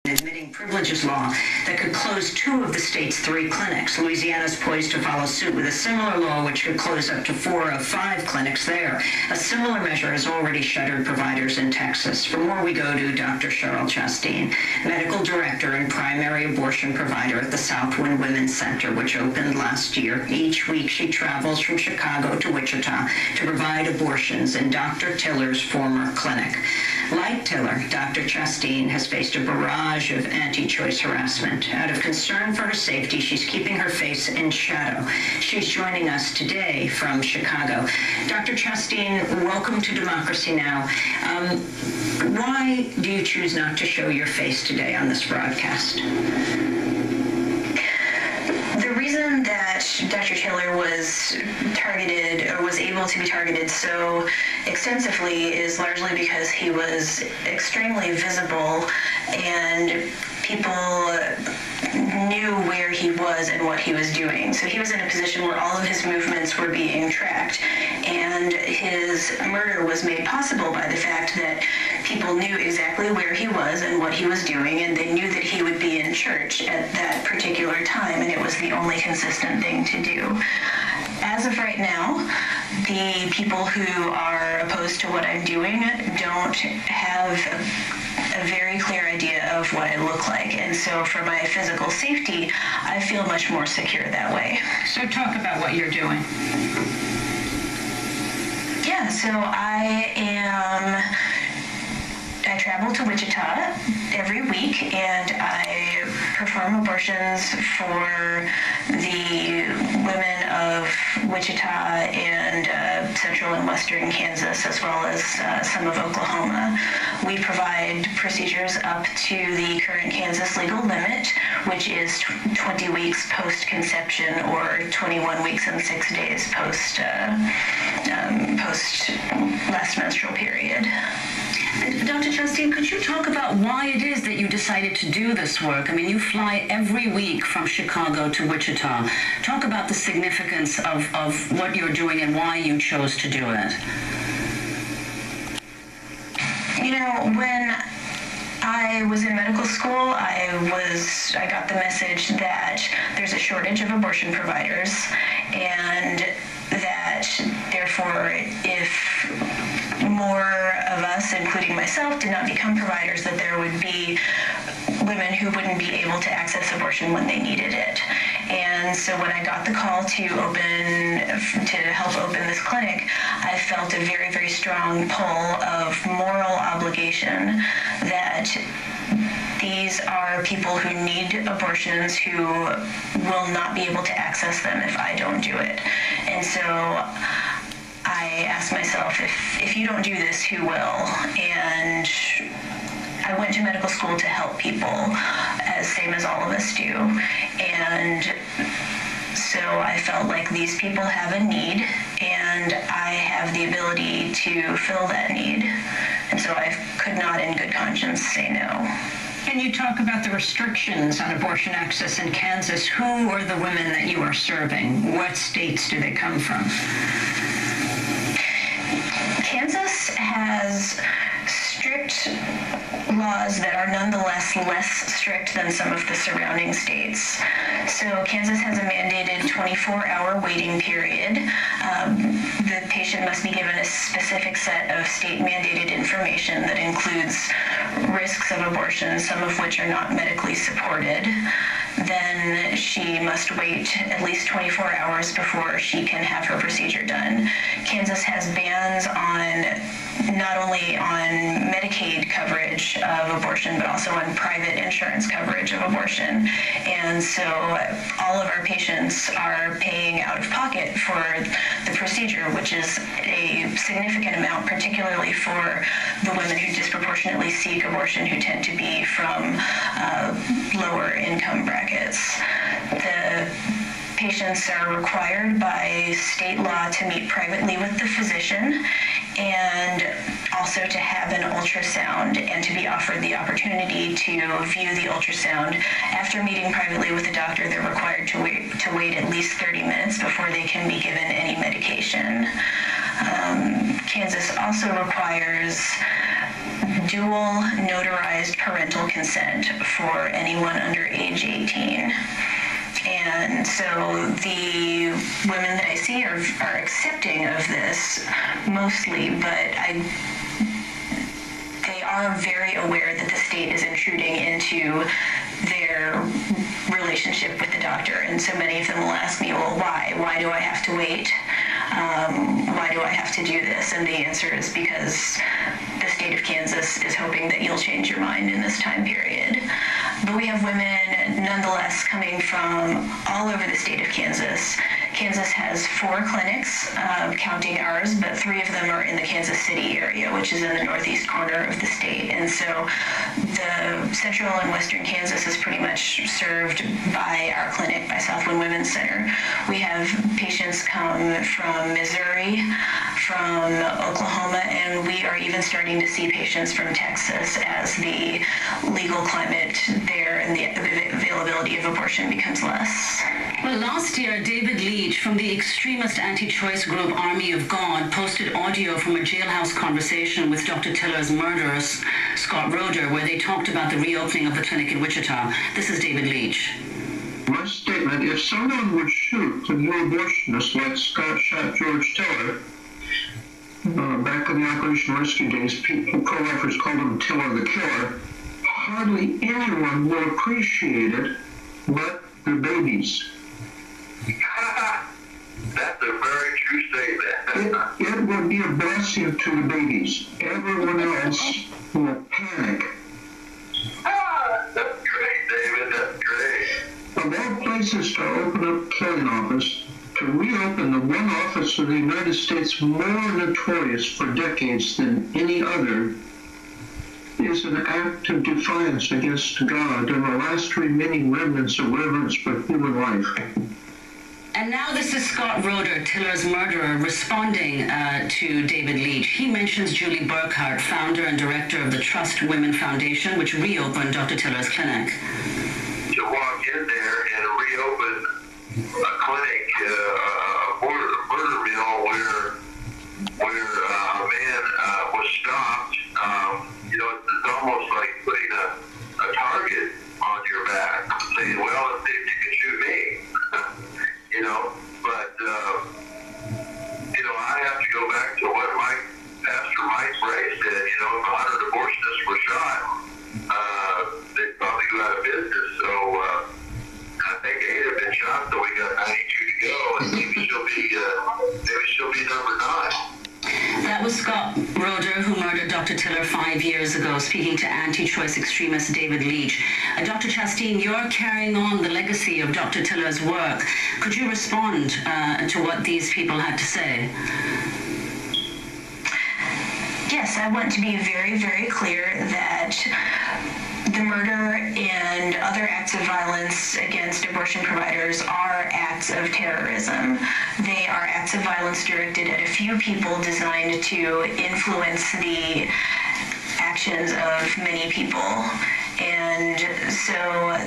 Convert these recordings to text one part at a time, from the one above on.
admitting privileges law that could close 2 of the state's 3 clinics. Louisiana is poised to follow suit with a similar law which could close up to 4 of 5 clinics there. A similar measure has already shuttered providers in Texas. For more, we go to Dr. Chester Chasteen, medical director and primary abortion provider at the Southwind Women's Center, which opened last year. Each week, she travels from Chicago to Wichita to provide abortions in Dr. Tiller's former clinic. Like Tiller, Dr. Chasteen has faced a barrage of anti-choice harassment. Out of concern for her safety, she's keeping her face in shadow. She's joining us today from Chicago. Dr. Chasteen, welcome to Democracy Now! Why do you choose not to show your face today on this broadcast? The reason that Dr. Taylor was targeted, or was able to be targeted so extensively, is largely because he was extremely visible and people knew where he was and what he was doing. So he was in a position where all of his movements were being tracked, and his murder was made possible by the fact that people knew exactly where he was and what he was doing, and they knew that he would be in church at that particular time, and it was the only consistent thing to do. As of right now, the people who are opposed to what I'm doing don't have a very clear idea of what I look like, and so for my physical safety, I feel much more secure that way. So talk about what you're doing. Yeah, so I travel to Wichita every week, and I perform abortions for the women of Wichita and central and western Kansas, as well as some of Oklahoma. We provide procedures up to the current Kansas legal limit, which is 20 weeks post-conception or 21 weeks and 6 days post last menstrual period. Dr. Chasteen, could you talk about why it is that you decided to do this work? I mean, you fly every week from Chicago to Wichita. Talk about the significance of what you're doing and why you chose to do it. You know, when I was in medical school, I got the message that there's a shortage of abortion providers, and that therefore if more of us, including myself, did not become providers, that there would be women who wouldn't be able to access abortion when they needed it. And so when I got the call to help open this clinic, I felt a very, very strong pull of moral obligation that these are people who need abortions who will not be able to access them if I don't do it. And so I asked myself, if you don't do this, who will? And I went to medical school to help people, same as all of us do. And so I felt like these people have a need, and I have the ability to fill that need. And so I could not in good conscience say no. Can you talk about the restrictions on abortion access in Kansas? Who are the women that you are serving? What states do they come from? Kansas has strict laws that are nonetheless less strict than some of the surrounding states. So Kansas has a mandated 24-hour waiting period. The patient must be given a specific set of state-mandated information that includes risks of abortion, some of which are not medically supported. Then she must wait at least 24 hours before she can have her procedure done. Kansas has bans on not only on Medicaid coverage of abortion, but also on private insurance coverage of abortion. And so all of our patients are paying out of pocket for the procedure, which is a significant amount, particularly for the women who disproportionately seek abortion, who tend to be from lower income brackets. The patients are required by state law to meet privately with the physician, and also to have an ultrasound and to be offered the opportunity to view the ultrasound. After meeting privately with the doctor, they're required to wait at least 30 minutes before they can be given any medication. Kansas also requires dual notarized parental consent for anyone under age 18. And so the women that I see are accepting of this mostly, but they are very aware that the state is intruding into their relationship with the doctor. And so many of them will ask me, well, why? Why do I have to wait? Why do I have to do this? And the answer is because the state of Kansas is hoping that you'll change your mind in this time period. But we have women nonetheless coming from all over the state of Kansas. Kansas has 4 clinics, counting ours, but 3 of them are in the Kansas City area, which is in the northeast corner of the state. And so the central and western Kansas is pretty much served by our clinic, by Southland Women's Center. We have patients come from Missouri, from Oklahoma, and we are even starting to see patients from Texas as the legal climate there and the availability of abortion becomes less. Well, last year, David Leitch from the extremist anti-choice group Army of God posted audio from a jailhouse conversation with Dr. Tiller's murderer, Scott Roeder, where they talked about the reopening of the clinic in Wichita. This is David Leitch. My statement, if someone would shoot the new abortionist like Scott shot George Tiller, back in the Operation Rescue days, pro-lifers called him Tiller the Killer, hardly anyone will appreciate it but their babies. That's a very true statement. It would be a blessing to the babies. Everyone else will panic. That's great, David. That's great. Of all places to open up killing office, to reopen the one office in the United States more notorious for decades than any other, is an act of defiance against God and the last remaining remnants of reverence for human life. And now this is Scott Roeder, Tiller's murderer, responding to David Leitch. He mentions Julie Burkhart, founder and director of the Trust Women Foundation, which reopened Dr. Tiller's clinic. To walk in there and reopen a clinic, a murder mill where a man was stopped, it's almost like putting a target on your back, saying, well, if you can shoot me. But I have to go back to what Pastor Mike Bray said. If 100 abortionists were shot, they'd probably go out of business. So I think 8 have been shot, so we got 92 to go, and maybe she'll be number 9. That was Scott Roeder, who murdered Dr. Tiller 5 years ago, speaking to anti-choice extremist David Leitch. Dr. Chasteen, you're carrying on the legacy of Dr. Tiller's work. Could you respond to what these people had to say? Yes, I want to be very, very clear that the murder and other acts of violence against abortion providers are acts of terrorism. They are acts of violence directed at a few people designed to influence the actions of many people. And so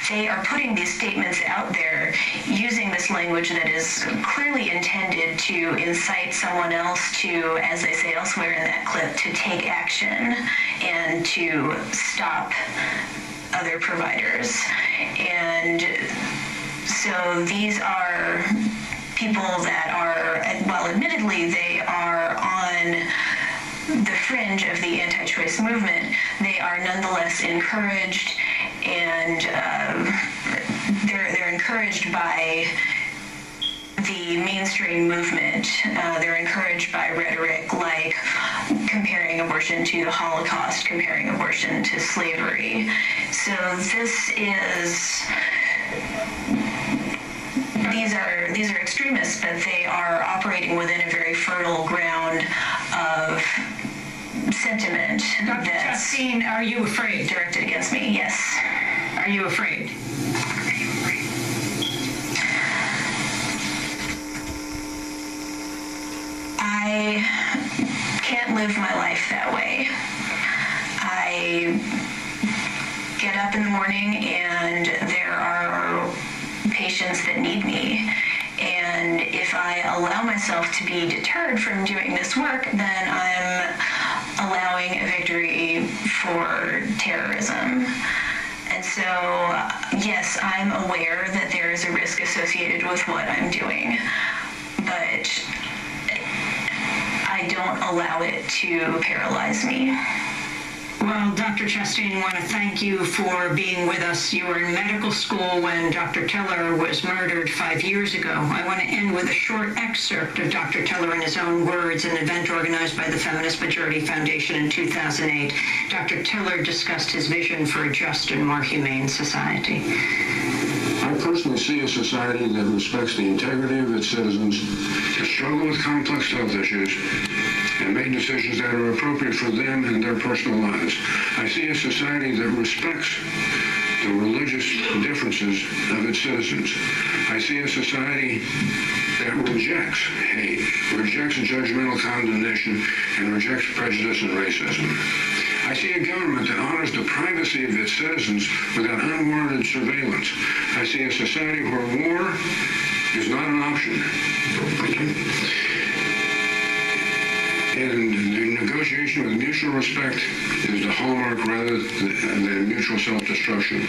they are putting these statements out there using this language that is clearly intended to incite someone else to, as they say elsewhere in that clip, to take action and to stop other providers. And so these are people that are, well, admittedly, they are on the fringe of the anti-choice movement. They are nonetheless encouraged, and they're encouraged by the mainstream movement. They're encouraged by rhetoric like comparing abortion to the Holocaust, comparing abortion to slavery. So these are extremists, but they are operating within a very fertile ground of sentiment. Dr. Chasteen, are you afraid? Directed against me, yes. Are you afraid? I can't live my life that way. I get up in the morning and there are patients that need me. And if I allow myself to be deterred from doing this work, then I'm allowing a victory for terrorism. And so, yes, I'm aware that there is a risk associated with what I'm doing, but I don't allow it to paralyze me. Well, Dr. Chasteen, I want to thank you for being with us. You were in medical school when Dr. Tiller was murdered 5 years ago. I want to end with a short excerpt of Dr. Tiller in his own words, an event organized by the Feminist Majority Foundation in 2008. Dr. Tiller discussed his vision for a just and more humane society. I personally see a society that respects the integrity of its citizens, to struggle with complex health issues, and make decisions that are appropriate for them and their personal lives. I see a society that respects the religious differences of its citizens. I see a society that rejects hate, rejects judgmental condemnation, and rejects prejudice and racism. I see a government that honors the privacy of its citizens without unwarranted surveillance. I see a society where war is not an option. And the negotiation with mutual respect is the hallmark rather than mutual self-destruction.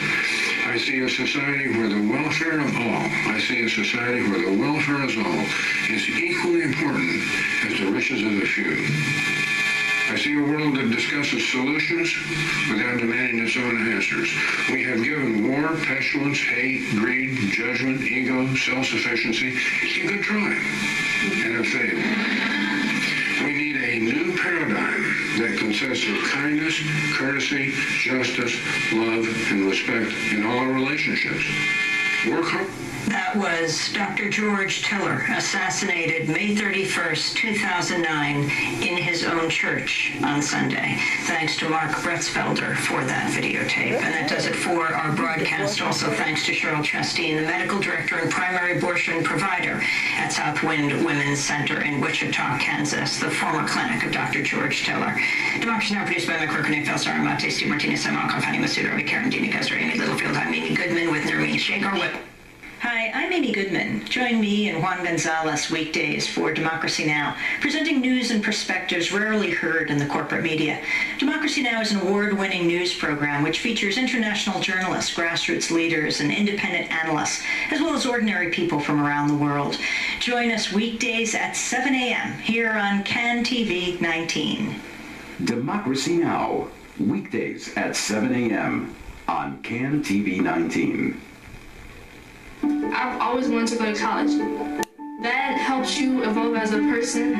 I see a society where the welfare of all, I see a society where the welfare of all is equally important as the riches of the few. I see a world that discusses solutions without demanding its own answers. We have given war, pestilence, hate, greed, judgment, ego, self-sufficiency a good try and have failed. We need a new paradigm that consists of kindness, courtesy, justice, love, and respect in all our relationships. Work hard. That was Dr. George Tiller, assassinated May 31st, 2009, in his own church on Sunday. Thanks to Mark Bretzfelder for that videotape. And that does it for our broadcast. Also thanks to Chester Chasteen, the medical director and primary abortion provider at Southwind Women's Center in Wichita, Kansas, the former clinic of Dr. George Tiller. Democracy Now! Produced by McCork, Nick Felsar, Mate, Steve Martinez, Simon Confani, Masood Ravi, Karen Dini, Kester, Amy Littlefield. I'm Amy Goodman with Nermeen Sheikh, our whip. Hi, I'm Amy Goodman. Join me and Juan Gonzalez weekdays for Democracy Now!, presenting news and perspectives rarely heard in the corporate media. Democracy Now! Is an award-winning news program which features international journalists, grassroots leaders, and independent analysts, as well as ordinary people from around the world. Join us weekdays at 7 a.m. here on CAN TV 19. Democracy Now! Weekdays at 7 a.m. on CAN TV 19. I've always wanted to go to college. That helps you evolve as a person.